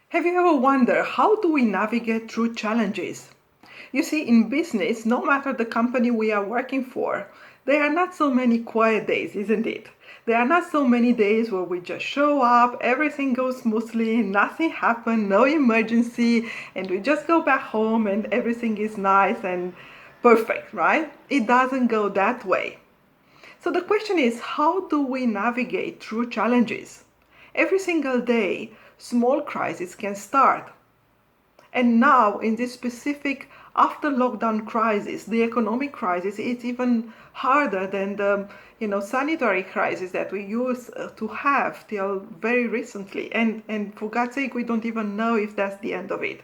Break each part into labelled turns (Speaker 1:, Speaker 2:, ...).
Speaker 1: Have you ever wondered how do we navigate through challenges? You see, in business, no matter the company we are working for, there are not so many quiet days, isn't it? There are not so many days where we just show up, everything goes smoothly, nothing happened, no emergency, and we just go back home and everything is nice and perfect, right? It doesn't go that way. So the question is, how do we navigate through challenges? Every single day, small crises can start. And now, in this specific after lockdown crisis, the economic crisis, it's even harder than the sanitary crisis that we used to have till very recently. And for God's sake, we don't even know if that's the end of it.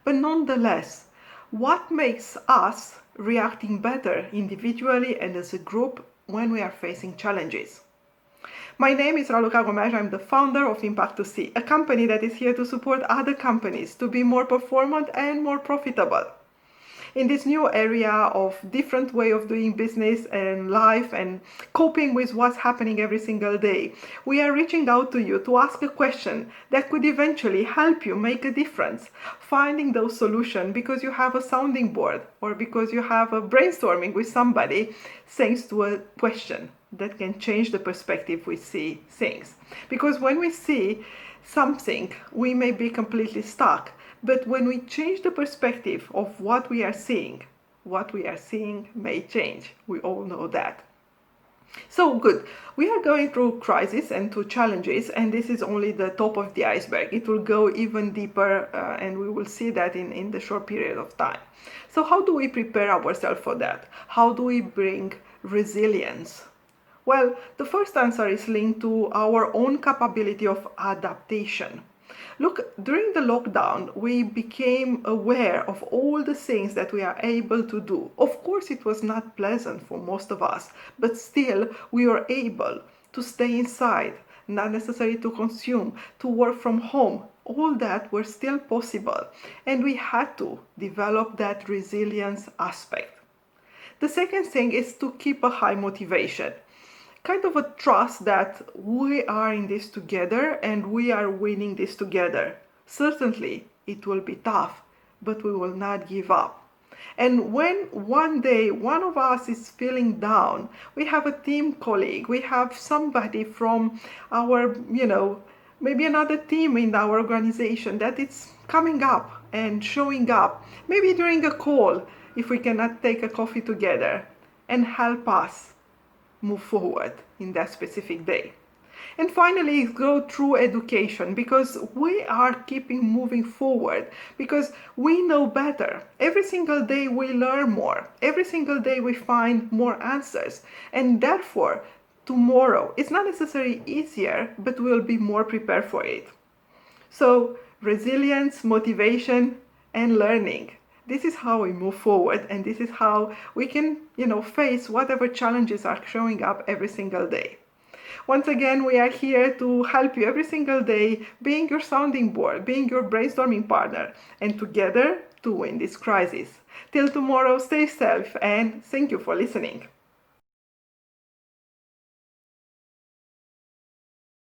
Speaker 1: But nonetheless, what makes us reacting better individually and as a group when we are facing challenges? My name is Raluca Gomes. I'm the founder of Impact2C, a company that is here to support other companies to be more performant and more profitable. In this new area of different way of doing business and life and coping with what's happening every single day, we are reaching out to you to ask a question that could eventually help you make a difference, finding those solutions because you have a sounding board or because you have a brainstorming with somebody thanks to a question that can change the perspective we see things. Because when we see something, we may be completely stuck. But when we change the perspective of what we are seeing may change. We all know that. So good. We are going through crisis and through challenges, and this is only the top of the iceberg. It will go even deeper, and we will see that in the short period of time. So how do we prepare ourselves for that? How do we bring resilience? Well, the first answer is linked to our own capability of adaptation. Look, during the lockdown, we became aware of all the things that we are able to do. Of course, it was not pleasant for most of us, but still we were able to stay inside, not necessary to consume, to work from home. All that were still possible, and we had to develop that resilience aspect. The second thing is to keep a high motivation. Kind of a trust that we are in this together and we are winning this together. Certainly, it will be tough, but we will not give up. And when one day one of us is feeling down, we have a team colleague, we have somebody from our, maybe another team in our organization that is coming up and showing up, maybe during a call, if we cannot take a coffee together, and help us move forward in that specific day. And finally, go through education, because we are keeping moving forward, because we know better. Every single day we learn more. Every single day we find more answers. And therefore, tomorrow, it's not necessarily easier, but we'll be more prepared for it. So, resilience, motivation, and learning. This is how we move forward, and this is how we can, face whatever challenges are showing up every single day. Once again, we are here to help you every single day, being your sounding board, being your brainstorming partner, and together to win this crisis. Till tomorrow, stay safe, and thank you for listening.